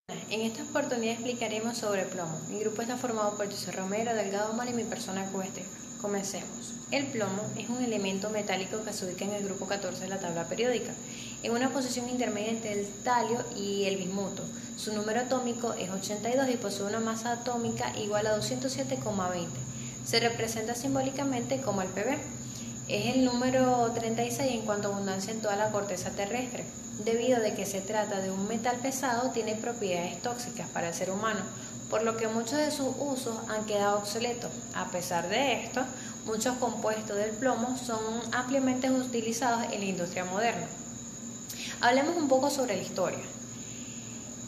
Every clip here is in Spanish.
En esta oportunidad explicaremos sobre el plomo. Mi grupo está formado por José Romero, Delgado Omar y mi persona Cueste. Comencemos. El plomo es un elemento metálico que se ubica en el grupo 14 de la tabla periódica, en una posición intermedia entre el talio y el bismuto. Su número atómico es 82 y posee una masa atómica igual a 207,20. Se representa simbólicamente como el Pb. Es el número 36 en cuanto a abundancia en toda la corteza terrestre. Debido a que se trata de un metal pesado, tiene propiedades tóxicas para el ser humano, por lo que muchos de sus usos han quedado obsoletos. A pesar de esto, muchos compuestos del plomo son ampliamente utilizados en la industria moderna. Hablemos un poco sobre la historia.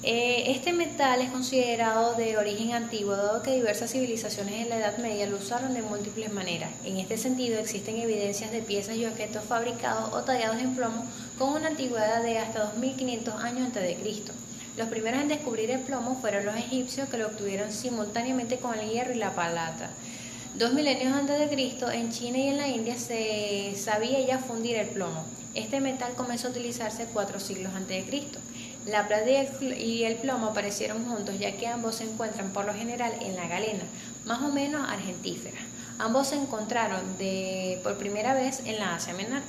Este metal es considerado de origen antiguo, dado que diversas civilizaciones en la Edad Media lo usaron de múltiples maneras. En este sentido, existen evidencias de piezas y objetos fabricados o tallados en plomo con una antigüedad de hasta 2500 años antes de Cristo. Los primeros en descubrir el plomo fueron los egipcios, que lo obtuvieron simultáneamente con el hierro y la plata. 2 milenios antes de Cristo, en China y en la India se sabía ya fundir el plomo. Este metal comenzó a utilizarse 4 siglos antes de Cristo. La plata y el plomo aparecieron juntos, ya que ambos se encuentran por lo general en la galena, más o menos argentífera. Ambos se encontraron por primera vez en la Asia Menor.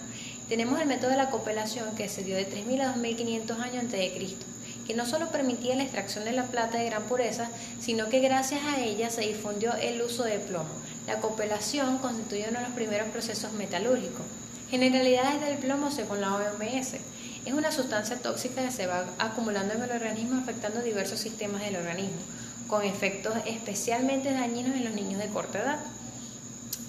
Tenemos el método de la copelación, que se dio de 3000 a 2500 años antes de Cristo, que no solo permitía la extracción de la plata de gran pureza, sino que gracias a ella se difundió el uso del plomo. La copelación constituye uno de los primeros procesos metalúrgicos. Generalidades del plomo según la OMS. Es una sustancia tóxica que se va acumulando en el organismo, afectando diversos sistemas del organismo, con efectos especialmente dañinos en los niños de corta edad.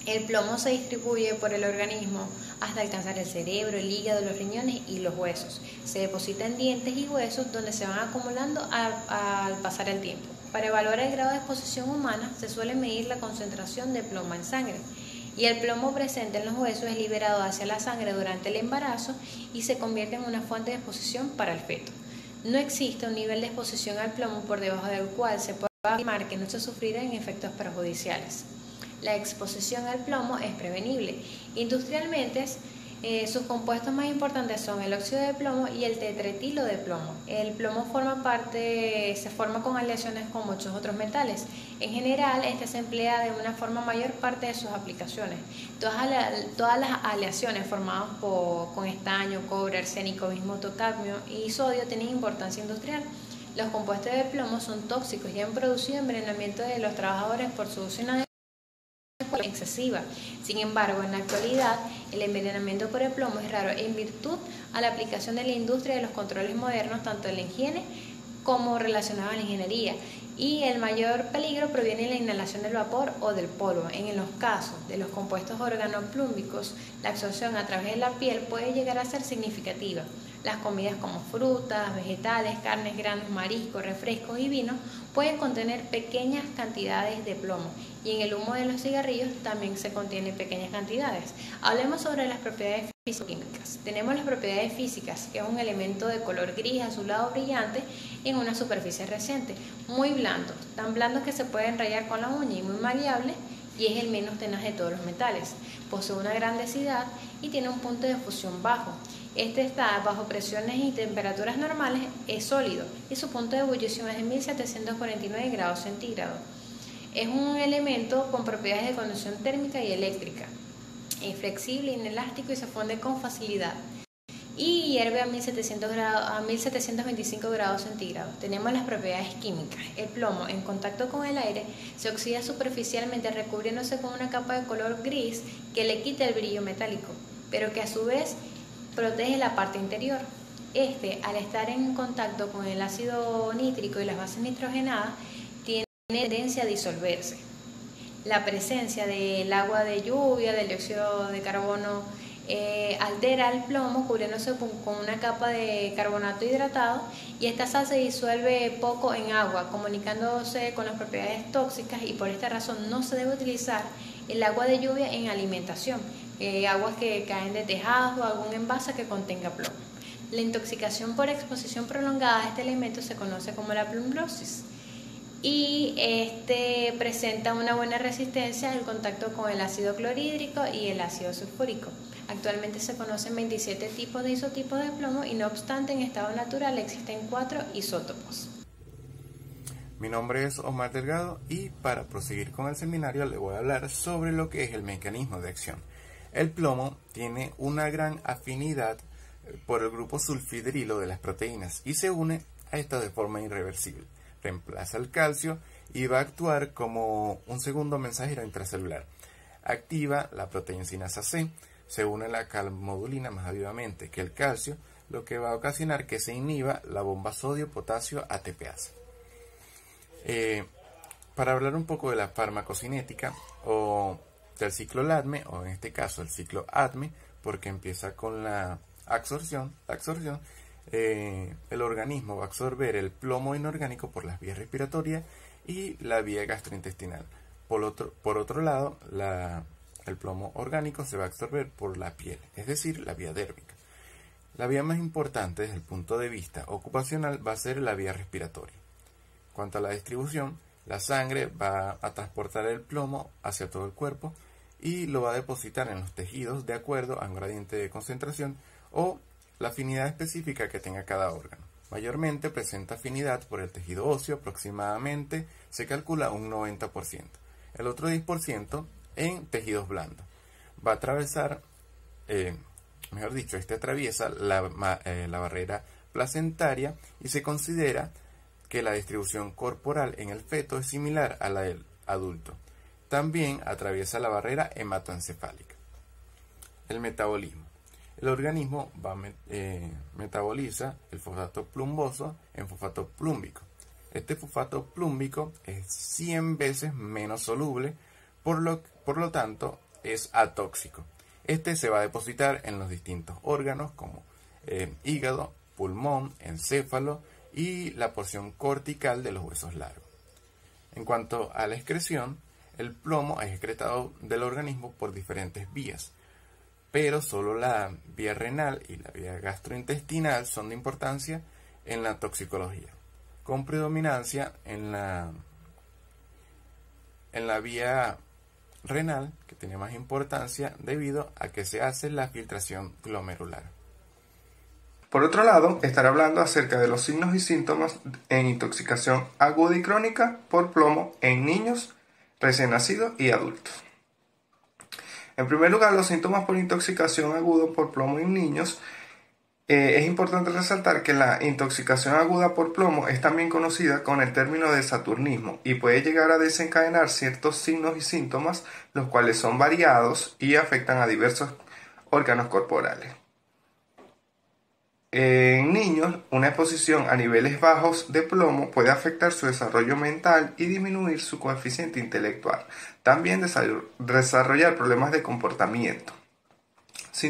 El plomo se distribuye por el organismo hasta alcanzar el cerebro, el hígado, los riñones y los huesos. Se deposita en dientes y huesos, donde se van acumulando al pasar el tiempo. Para evaluar el grado de exposición humana, se suele medir la concentración de plomo en sangre. Y el plomo presente en los huesos es liberado hacia la sangre durante el embarazo y se convierte en una fuente de exposición para el feto. No existe un nivel de exposición al plomo por debajo del cual se pueda afirmar que no se sufrirán efectos perjudiciales. La exposición al plomo es prevenible. Industrialmente, sus compuestos más importantes son el óxido de plomo y el tetretilo de plomo. El plomo se forma con aleaciones con muchos otros metales. En general, este se emplea de una forma mayor parte de sus aplicaciones. Todas las aleaciones formadas con estaño, cobre, arsénico, bismuto, cadmio y sodio tienen importancia industrial. Los compuestos de plomo son tóxicos y han producido envenenamiento de los trabajadores por su uso excesiva. Sin embargo, en la actualidad, el envenenamiento por el plomo es raro en virtud a la aplicación de la industria de los controles modernos, tanto en la higiene como relacionados a la ingeniería, y el mayor peligro proviene de la inhalación del vapor o del polvo. En los casos de los compuestos organoplúmbicos, la absorción a través de la piel puede llegar a ser significativa. Las comidas como frutas, vegetales, carnes, granos, mariscos, refrescos y vinos pueden contener pequeñas cantidades de plomo, y en el humo de los cigarrillos también se contienen pequeñas cantidades. Hablemos sobre las propiedades físico-químicas. Tenemos las propiedades físicas, que es un elemento de color gris azulado brillante en una superficie reciente, muy blando, tan blando que se puede rayar con la uña y muy maleable, y es el menos tenaz de todos los metales. Posee una gran densidad y tiene un punto de fusión bajo. Este está bajo presiones y temperaturas normales, es sólido y su punto de ebullición es de 1749 grados centígrados. Es un elemento con propiedades de conducción térmica y eléctrica. Es flexible, inelástico y se funde con facilidad. Y hierve a 1725 grados centígrados. Tenemos las propiedades químicas. El plomo, en contacto con el aire, se oxida superficialmente, recubriéndose con una capa de color gris que le quita el brillo metálico, pero que a su vez protege la parte interior. Al estar en contacto con el ácido nítrico y las bases nitrogenadas, tiene tendencia a disolverse. La presencia del agua de lluvia, del dióxido de carbono, altera el plomo, cubriéndose con una capa de carbonato hidratado, y esta sal se disuelve poco en agua, comunicándose con las propiedades tóxicas, y por esta razón no se debe utilizar el agua de lluvia en alimentación, aguas que caen de tejados o algún envase que contenga plomo. La intoxicación por exposición prolongada a este elemento se conoce como la plombrosis, y presenta una buena resistencia al contacto con el ácido clorhídrico y el ácido sulfúrico. Actualmente se conocen 27 tipos de isotopos de plomo y no obstante en estado natural existen 4 isótopos. Mi nombre es Omar Delgado y para proseguir con el seminario le voy a hablar sobre lo que es el mecanismo de acción. El plomo tiene una gran afinidad por el grupo sulfhidrilo de las proteínas y se une a estas de forma irreversible. Reemplaza el calcio y va a actuar como un segundo mensajero intracelular. Activa la proteína sinasa C, se une a la calmodulina más vivamente que el calcio, lo que va a ocasionar que se inhiba la bomba sodio-potasio ATPase. Para hablar un poco de la farmacocinética o del ciclo LADME, o en este caso el ciclo ADME, porque empieza con la absorción, el organismo va a absorber el plomo inorgánico por las vías respiratorias y la vía gastrointestinal. Por otro lado, el plomo orgánico se va a absorber por la piel, es decir, la vía dérmica. La vía más importante desde el punto de vista ocupacional va a ser la vía respiratoria. Cuanto a la distribución, la sangre va a transportar el plomo hacia todo el cuerpo y lo va a depositar en los tejidos de acuerdo a un gradiente de concentración o la afinidad específica que tenga cada órgano. Mayormente presenta afinidad por el tejido óseo, aproximadamente se calcula un 90%. El otro 10% en tejidos blandos. Va a atravesar, atraviesa la barrera placentaria y se considera que la distribución corporal en el feto es similar a la del adulto. También atraviesa la barrera hematoencefálica. El metabolismo. El organismo metaboliza el fosfato plumboso en fosfato plúmbico. Este fosfato plúmbico es 100 veces menos soluble, por lo tanto es atóxico. Este se va a depositar en los distintos órganos como hígado, pulmón, encéfalo y la porción cortical de los huesos largos. En cuanto a la excreción, el plomo es excretado del organismo por diferentes vías, pero solo la vía renal y la vía gastrointestinal son de importancia en la toxicología, con predominancia en la vía renal, que tiene más importancia debido a que se hace la filtración glomerular. Por otro lado, estaré hablando acerca de los signos y síntomas en intoxicación aguda y crónica por plomo en niños, recién nacidos y adultos. En primer lugar, los síntomas por intoxicación aguda por plomo en niños. Es importante resaltar que la intoxicación aguda por plomo es también conocida con el término de saturnismo y puede llegar a desencadenar ciertos signos y síntomas, los cuales son variados y afectan a diversos órganos corporales. En niños, una exposición a niveles bajos de plomo puede afectar su desarrollo mental y disminuir su coeficiente intelectual. También desarrollar problemas de comportamiento.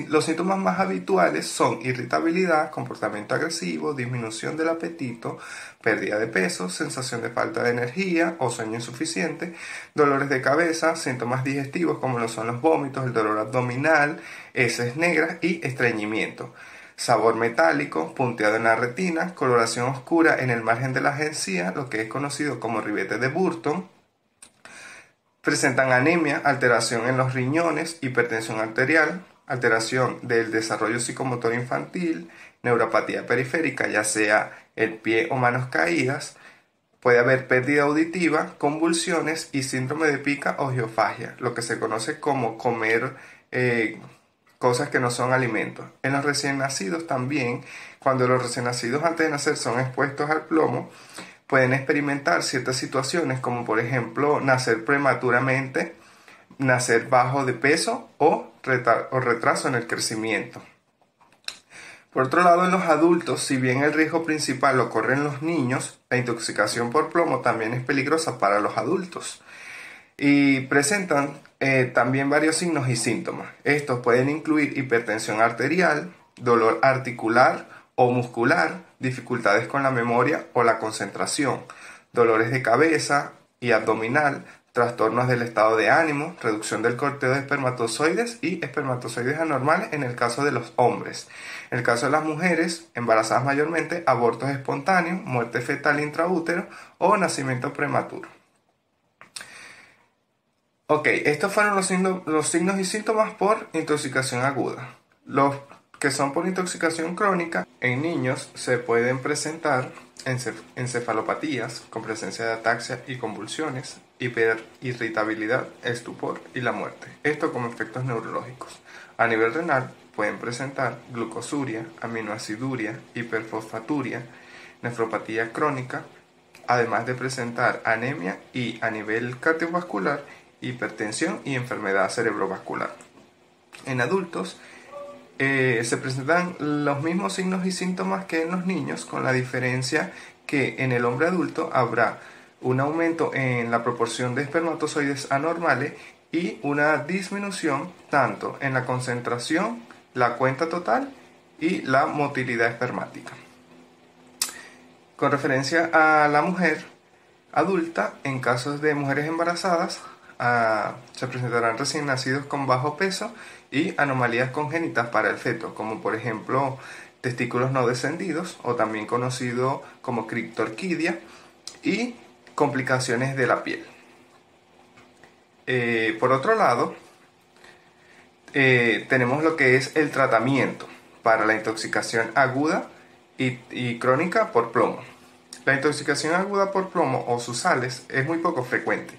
Los síntomas más habituales son irritabilidad, comportamiento agresivo, disminución del apetito, pérdida de peso, sensación de falta de energía o sueño insuficiente, dolores de cabeza, síntomas digestivos como lo son los vómitos, el dolor abdominal, heces negras y estreñimiento. Sabor metálico, punteado en la retina, coloración oscura en el margen de las encías, lo que es conocido como ribete de Burton. Presentan anemia, alteración en los riñones, hipertensión arterial, alteración del desarrollo psicomotor infantil, neuropatía periférica, ya sea el pie o manos caídas. Puede haber pérdida auditiva, convulsiones y síndrome de pica o geofagia, lo que se conoce como comer cosas que no son alimentos. En los recién nacidos también, cuando los recién nacidos antes de nacer son expuestos al plomo, pueden experimentar ciertas situaciones como por ejemplo nacer prematuramente, nacer bajo de peso o retraso en el crecimiento. Por otro lado, en los adultos, si bien el riesgo principal ocurre en los niños, la intoxicación por plomo también es peligrosa para los adultos y presentan también varios signos y síntomas. Estos pueden incluir hipertensión arterial, dolor articular o muscular, dificultades con la memoria o la concentración, dolores de cabeza y abdominal, trastornos del estado de ánimo, reducción del conteo de espermatozoides y espermatozoides anormales en el caso de los hombres. En el caso de las mujeres, embarazadas mayormente, abortos espontáneos, muerte fetal intraútero o nacimiento prematuro. Ok, estos fueron los signos y síntomas por intoxicación aguda. Los que son por intoxicación crónica en niños se pueden presentar encefalopatías con presencia de ataxia y convulsiones, hiperirritabilidad, estupor y la muerte. Esto como efectos neurológicos. A nivel renal pueden presentar glucosuria, aminoaciduria, hiperfosfaturia, nefropatía crónica, además de presentar anemia y a nivel cardiovascular, hipertensión y enfermedad cerebrovascular. En adultos se presentan los mismos signos y síntomas que en los niños, con la diferencia que en el hombre adulto habrá un aumento en la proporción de espermatozoides anormales y una disminución tanto en la concentración, la cuenta total y la motilidad espermática. Con referencia a la mujer adulta, en casos de mujeres embarazadas, se presentarán recién nacidos con bajo peso y anomalías congénitas para el feto, como por ejemplo testículos no descendidos, o también conocido como criptorquidia, y complicaciones de la piel. Por otro lado, tenemos lo que es el tratamiento para la intoxicación aguda y crónica por plomo. La intoxicación aguda por plomo o sus sales es muy poco frecuente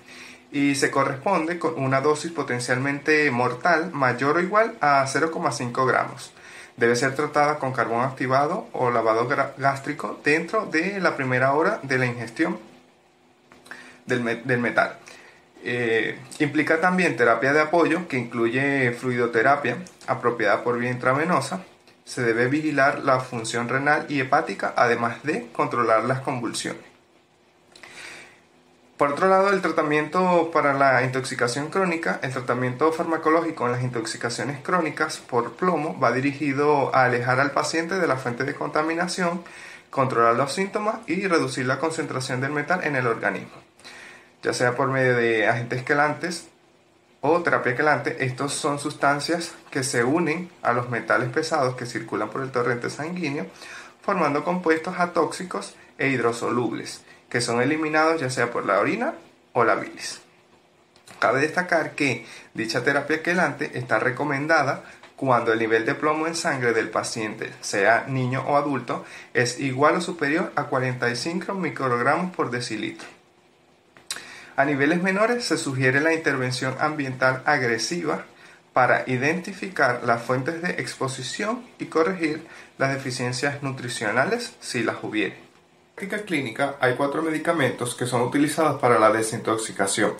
y se corresponde con una dosis potencialmente mortal mayor o igual a 0,5 gramos. Debe ser tratada con carbón activado o lavado gástrico dentro de la primera hora de la ingestión del metal. Implica también terapia de apoyo que incluye fluidoterapia apropiada por vía intravenosa. Se debe vigilar la función renal y hepática, además de controlar las convulsiones. Por otro lado, el tratamiento para la intoxicación crónica, el tratamiento farmacológico en las intoxicaciones crónicas por plomo va dirigido a alejar al paciente de la fuente de contaminación, controlar los síntomas y reducir la concentración del metal en el organismo, ya sea por medio de agentes quelantes o terapia quelante. Estos son sustancias que se unen a los metales pesados que circulan por el torrente sanguíneo, formando compuestos atóxicos e hidrosolubles, que son eliminados ya sea por la orina o la bilis. Cabe destacar que dicha terapia quelante está recomendada cuando el nivel de plomo en sangre del paciente, sea niño o adulto, es igual o superior a 45 microgramos por decilitro. A niveles menores se sugiere la intervención ambiental agresiva para identificar las fuentes de exposición y corregir las deficiencias nutricionales si las hubiere. En la práctica clínica hay 4 medicamentos que son utilizados para la desintoxicación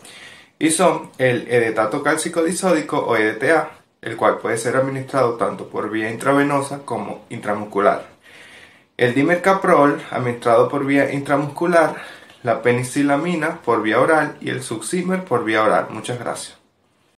y son el edetato cálcico disódico o EDTA, el cual puede ser administrado tanto por vía intravenosa como intramuscular, el dimercaprol administrado por vía intramuscular, la penicilamina por vía oral y el succimer por vía oral. Muchas gracias.